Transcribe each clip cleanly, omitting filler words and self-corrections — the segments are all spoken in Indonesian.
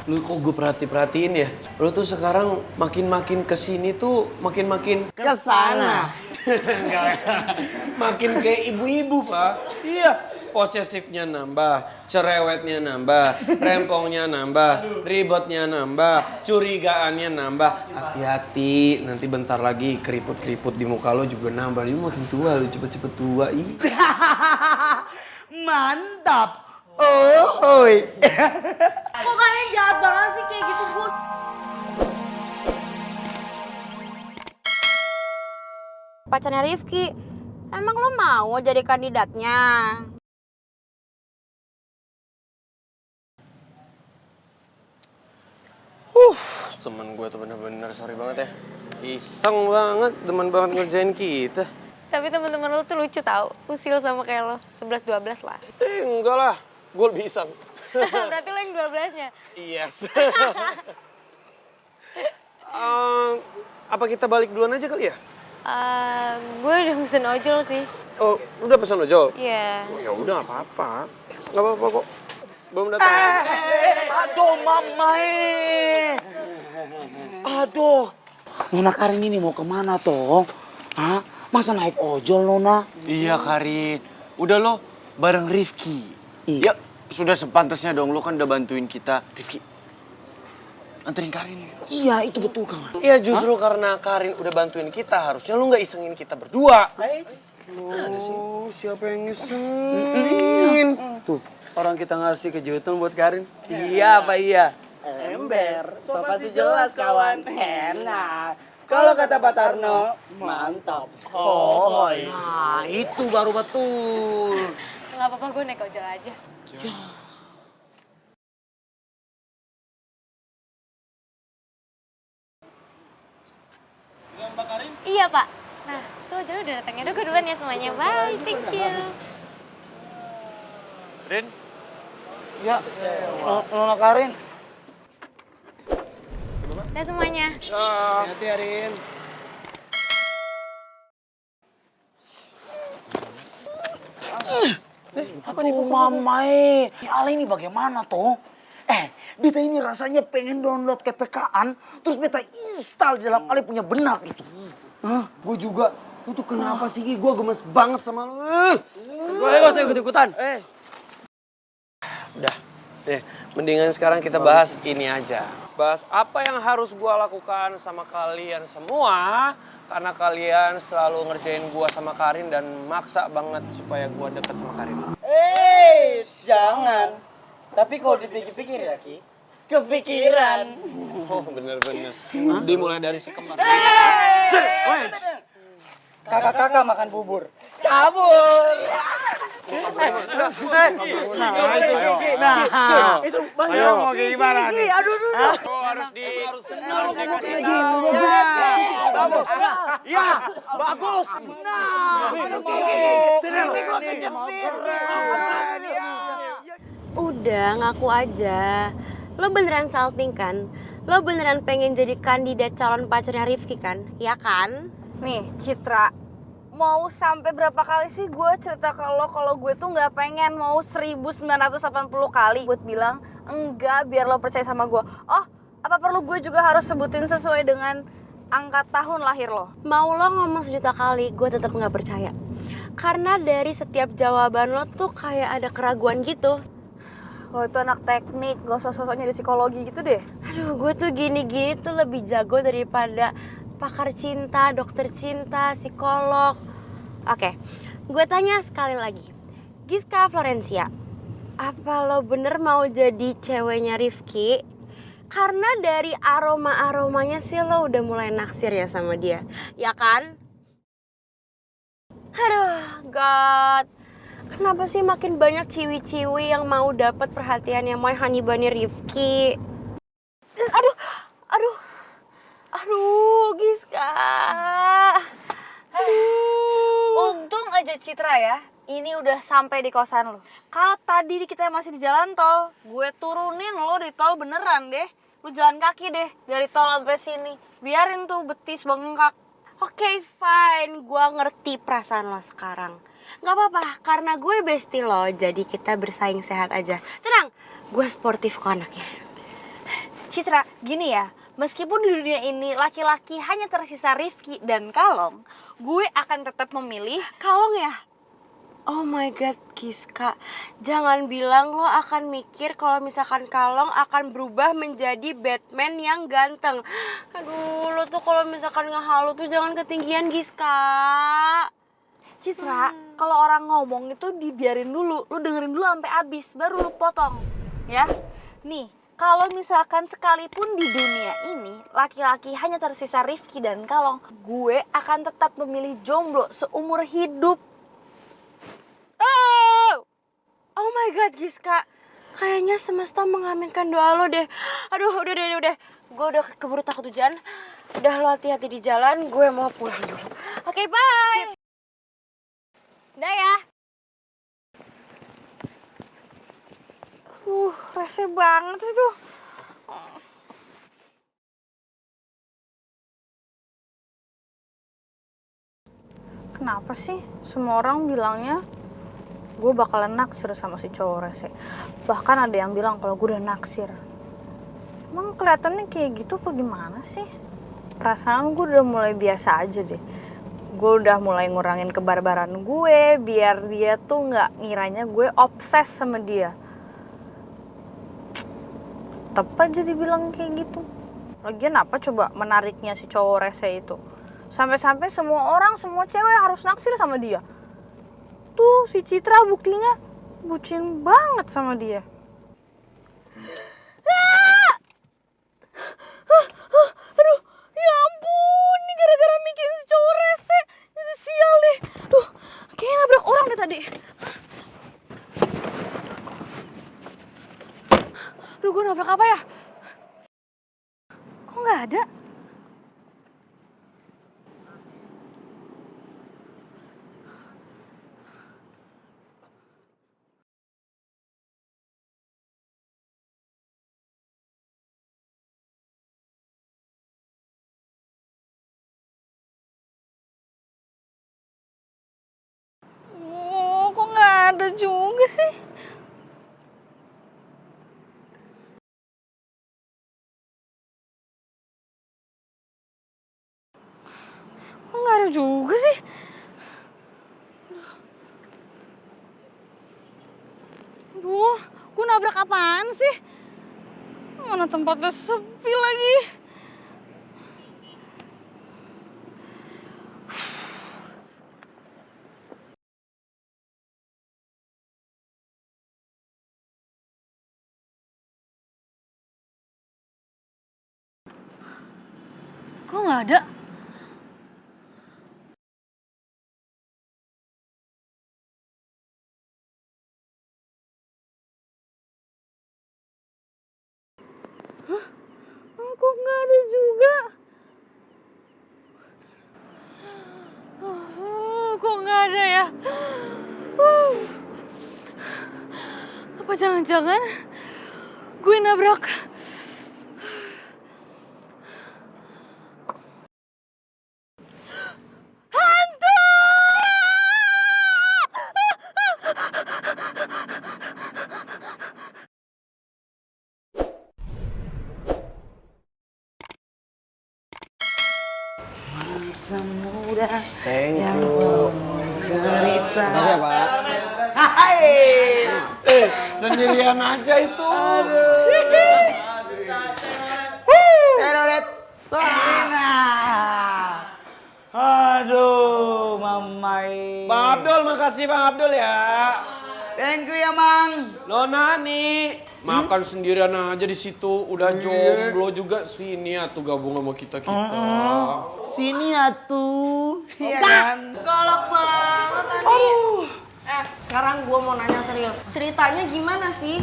Lu kok gue perhatiin ya? Lu tuh sekarang makin kesini tuh makin Kesana. Enggak, makin kayak ibu-ibu, Pak. Iya, posesifnya nambah, cerewetnya nambah, rempongnya nambah, ribetnya nambah, curigaannya nambah. Hati-hati, nanti bentar lagi keriput-keriput di muka lo juga nambah. Lu makin tua, lu cepet-cepet tua. Ih. Mantap. Oh, oi. Kok kalian jahat banget sih kayak gitu, Bu? Pacarnya Rifki, emang lo mau jadi kandidatnya? Temen gue tuh bener-bener sorry banget ya. Iseng banget, demen banget ngerjain kita. Tapi teman-teman lo tuh lucu tau, usil sama kayak lo, 11-12 lah. Enggak lah, gue lebih iseng. Berarti lo yang 12-nya? Yes. Apa kita balik duluan aja kali ya? Gue udah pesen ojol sih. Oh, udah pesan ojol? Iya. Ya udah nggak apa-apa. Nggak apa-apa kok. Belum datang. Aduh, mama. Aduh. Nona Karin ini mau kemana toh? Hah? Masa naik ojol, Nona? Iya, Karin. Udah lo bareng Rifki. Ya, sudah sepantasnya dong. Lo kan udah bantuin kita. Rifki, anterin Karin. Iya, itu betul, kawan. Iya justru karena Karin udah bantuin kita, harusnya lu nggak isengin kita berdua. Mana sih? Siapa yang isengin? Tuh, orang kita ngasih kejutan buat Karin. Iya, apa iya? Ember, so pasti jelas, kawan. Enak. Kalau kata Pak Tarno, mantap. Hoy. Nah, itu baru betul. Nggak apa-apa, gue naik ojol aja. Iya, Pak. Nah, tuh ojolnya udah datang. Yaudah, gue duluan ya semuanya. Bye, thank you. Rin, Ya, Nona Karin. Dah semuanya. Hati-hati Karin. Apa nih mama Ale ini bagaimana toh? Beta ini rasanya pengen download KPK-an, terus beta install di dalam Ale punya benak itu. Hah? Gue juga. Lu tuh kenapa sih? Gue gemes banget sama lu. Gue gak usah ikut-ikutan. Udah. Mendingan sekarang kita bahas ini aja. Bahas apa yang harus gue lakukan sama kalian semua. Karena kalian selalu ngerjain gue sama Karin dan maksa banget supaya gue deket sama Karin. Jangan. Tapi kalau dipikir-pikir ya, Ki, kepikiran. Oh bener-bener. Dimulai dari si kembar. Kakak-kakak makan bubur. Kabur. Itu saya mau kayak gimana nih? Aduh. Oh, harus kenal. Bagus. Ya, bagus. Udah, ngaku aja. Lo beneran salting kan? Lo beneran pengen jadi kandidat calon pacarnya Rifki kan? Ya kan? Nih, Citra, mau sampai berapa kali sih gue cerita ke lo kalau gue tuh nggak pengen mau 1980 kali buat bilang enggak biar lo percaya sama gue. Oh, apa perlu gue juga harus sebutin sesuai dengan angka tahun lahir lo? Mau lo ngomong sejuta kali, gue tetap nggak percaya. Karena dari setiap jawaban lo tuh kayak ada keraguan gitu. Lo itu anak teknik, gak usah sosoknya di psikologi gitu deh. Aduh, gue tuh gini-gini tuh lebih jago daripada pakar cinta, dokter cinta, psikolog. Oke, gue tanya sekali lagi. Giska Florencia, apa lo bener mau jadi ceweknya Rifki? Karena dari aroma-aromanya sih lo udah mulai naksir ya sama dia. Ya kan? Aduh, God. Kenapa sih makin banyak ciwi-ciwi yang mau dapat perhatiannya My Honey Bunny Rifki? Aduh, Giska. Untung aja Citra ya, ini udah sampai di kosan lo. Kalau tadi kita masih di jalan tol, gue turunin lo di tol beneran deh. Lu jalan kaki deh dari tol sampai sini. Biarin tuh betis bengkak. Oke, fine. Gue ngerti perasaan lo sekarang. Gak apa-apa, karena gue bestie lo, jadi kita bersaing sehat aja. Tenang, gue sportif kok anaknya. Citra, gini ya, meskipun di dunia ini laki-laki hanya tersisa Rifki dan Kalong, gue akan tetap memilih Kalong ya? Oh my god, Giska. Jangan bilang lo akan mikir kalau misalkan Kalong akan berubah menjadi Batman yang ganteng. Aduh, lo tuh kalau misalkan ngehalu tuh jangan ketinggian, Giska. Citra, kalau orang ngomong itu dibiarin dulu, lu dengerin dulu sampai habis, baru lu potong, ya. Nih, kalau misalkan sekalipun di dunia ini laki-laki hanya tersisa Rifki dan Kalong, gue akan tetap memilih jomblo seumur hidup. Oh my god, Giska. Kayaknya semesta mengaminkan doa lo deh. Aduh, udah. Gue udah keburu takut hujan. Udah lo hati-hati di jalan, gue mau pulang dulu. Oke, bye. Udah ya. Rese banget sih tuh. Kenapa sih semua orang bilangnya gue bakalan naksir sama si cowok rese? Bahkan ada yang bilang kalau gue udah naksir. Emang kelihatannya kayak gitu apa gimana sih? Perasaan gue udah mulai biasa aja deh. Gue udah mulai ngurangin kebarbaran gue biar dia tuh nggak ngiranya gue obses sama dia. Tepat aja dibilang kayak gitu. Lagian apa coba menariknya si cowok rese itu? Sampai-sampai semua orang, semua cewek harus naksir sama dia. Tuh si Citra buktinya bucin banget sama dia. Aduh, ya ampun, ini gara-gara mikirin si cowok rese. Jadi sial deh. Duh, kayaknya nabrak orang deh tadi. Duh, gue nabrak apa ya? Kok nggak ada? Kok nggak ada juga sih? Kok nggak ada juga sih? Duh, gue nabrak apaan sih? Mana tempatnya sepi lagi? Kok nggak ada? Kok nggak ada juga? Kok nggak ada ya? Apa jangan-jangan gue nabrak? Semudah Thank yang you. cerita. Makasih ya, Pak. Hai. Sendirian aja itu. Teroret. Enak. Aduh, mamai. Bang Abdul, makasih Bang Abdul ya. Thank you ya, Mang. Lo Nani, makan sendirian aja di situ. Udah jomblo juga sini ya tuh gabung sama kita-kita. Sini atuh. Iya kan? Galak banget tadi. Sekarang gue mau nanya serius. Ceritanya gimana sih?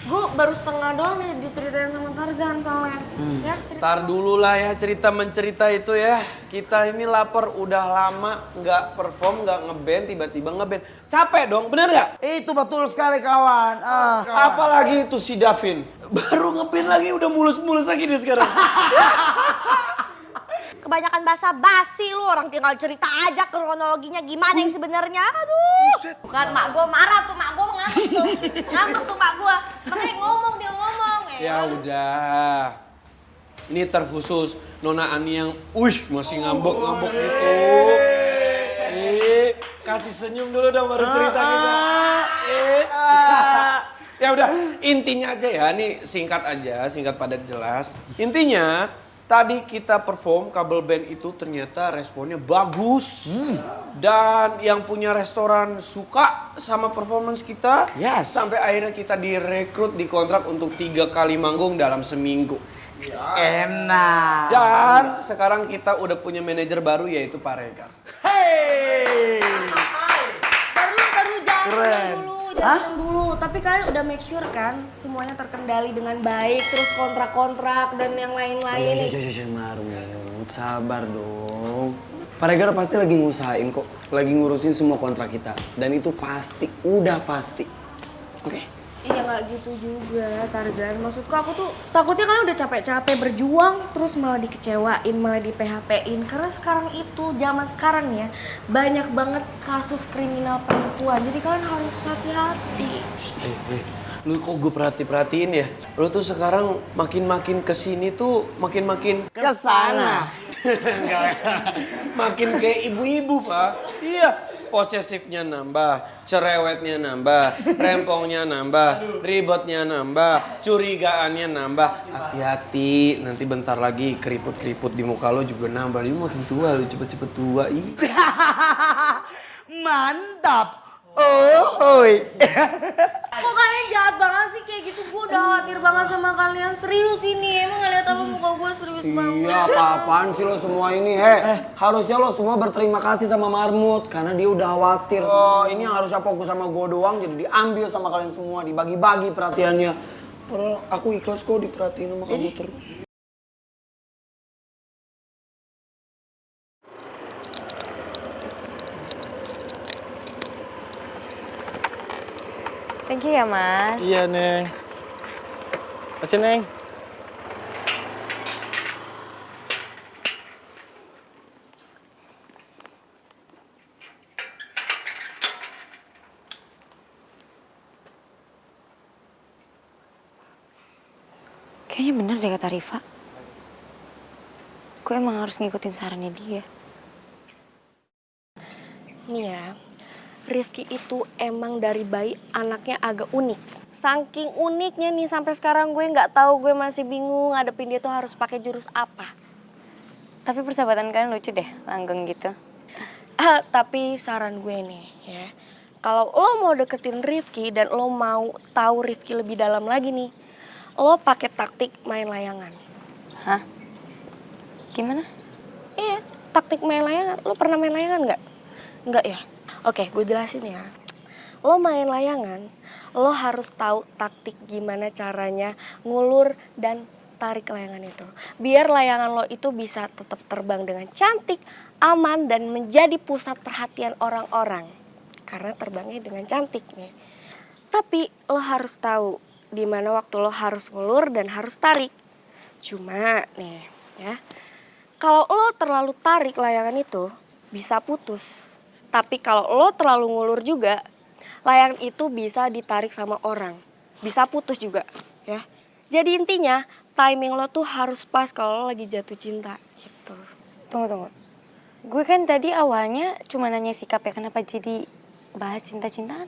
Gue baru setengah doang nih diceritain sama Tarzan soalnya. Ya, cerita. Ntar dulu lah ya cerita mencerita itu ya. Kita ini lapar udah lama nggak perform, nggak ngeband, tiba-tiba ngeband. Capek dong, bener nggak? Itu betul sekali kawan. Apalagi itu si Davin. Baru ngeband lagi udah mulus-mulus lagi dia sekarang. Kebanyakan bahasa basi lu, orang tinggal cerita aja kronologinya gimana yang sebenarnya. Aduh. Bukan mak gue marah tuh, mak gue ngantuk tuh. Ngantuk tuh mak gue. Makanya ngomong dia ngomong. Ya udah. Ini terkhusus Nona Ani yang, masih ngambek-ngambek gitu. Kasih senyum dulu dong baru cerita kita. Ya udah, intinya aja ya, nih singkat aja, singkat padat jelas. Intinya, tadi kita perform kabel band itu ternyata responnya bagus. Dan yang punya restoran suka sama performance kita. Yes. Sampai akhirnya kita direkrut, dikontrak untuk 3 kali manggung dalam seminggu. Enak. Dan sekarang kita udah punya manajer baru yaitu Pak Regar. Baru jangan dulu. Tapi kalian udah make sure kan semuanya terkendali dengan baik, terus kontrak-kontrak dan yang lain-lain. Marmut, sabar dong. Pak Regar pasti lagi ngusahain kok, lagi ngurusin semua kontrak kita. Dan itu pasti, udah pasti. Oke? Iya nggak gitu juga Tarzan. Maksudku aku tuh takutnya kalian udah capek-capek berjuang terus malah dikecewain, malah di PHP-in. Karena sekarang itu zaman sekarang ya banyak banget kasus kriminal penipuan. Jadi kalian harus hati-hati. Lu kok gue perhatiin ya? Lu tuh sekarang makin kesini tuh makin Kesana. makin kayak ibu-ibu, Pak. Iya. Posesifnya nambah, cerewetnya nambah, rempongnya nambah, ribetnya nambah, curigaannya nambah. Hati-hati, nanti bentar lagi keriput-keriput di muka lo juga nambah. Lu makin tua, lu cepet-cepet tua. Mantap. Oh, Kok kalian jahat banget sih kayak gitu? Gue udah khawatir banget sama kalian. Serius ini, emang gak liat apa muka gue serius banget. Iya, apa-apaan sih lo semua ini? Harusnya lo semua berterima kasih sama Marmut karena dia udah khawatir. Oh, ini yang harusnya fokus sama gue doang jadi diambil sama kalian semua, dibagi-bagi perhatiannya. Padahal aku ikhlas kok diperhatiin sama kamu terus. Thank you ya Mas. Iya, Neng. Masih, Neng. Kayaknya bener deh kata Rifa. Gue emang harus ngikutin sarannya dia. Nih ya, Rifki itu emang dari bayi anaknya agak unik. Saking uniknya nih sampai sekarang gue nggak tahu, gue masih bingung ngadepin dia tuh harus pakai jurus apa. Tapi persahabatan kalian lucu deh, langgeng gitu. Tapi saran gue nih ya, kalau lo mau deketin Rifki dan lo mau tahu Rifki lebih dalam lagi nih, lo pakai taktik main layangan. Hah? Gimana? Iya, taktik main layangan. Lo pernah main layangan nggak? Nggak ya? Oke, gue jelasin ya. Lo main layangan, lo harus tahu taktik gimana caranya ngulur dan tarik layangan itu. Biar layangan lo itu bisa tetap terbang dengan cantik, aman, dan menjadi pusat perhatian orang-orang. Karena terbangnya dengan cantik nih. Tapi lo harus tahu di mana waktu lo harus ngulur dan harus tarik. Cuma nih ya, kalau lo terlalu tarik layangan itu bisa putus. Tapi kalau lo terlalu ngulur juga, layangan itu bisa ditarik sama orang. Bisa putus juga ya. Jadi intinya timing lo tuh harus pas kalau lo lagi jatuh cinta gitu. Tunggu. Gue kan tadi awalnya cuma nanya sikap ya, kenapa jadi bahas cinta-cintaan?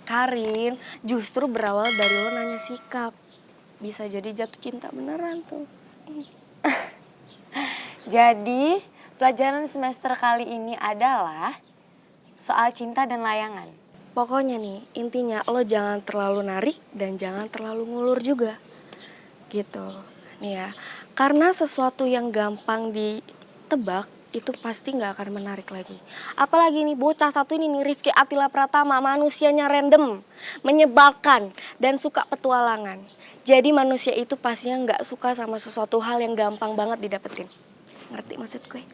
Karin, justru berawal dari lo nanya sikap. Bisa jadi jatuh cinta beneran tuh. Jadi, pelajaran semester kali ini adalah soal cinta dan layangan. Pokoknya nih, intinya lo jangan terlalu narik dan jangan terlalu ngulur juga. Gitu. Nih ya, karena sesuatu yang gampang ditebak, itu pasti nggak akan menarik lagi. Apalagi nih bocah satu ini nih, Rifki Atila Pratama, manusianya random, menyebalkan, dan suka petualangan. Jadi manusia itu pastinya nggak suka sama sesuatu hal yang gampang banget didapetin. Ngerti maksud gue?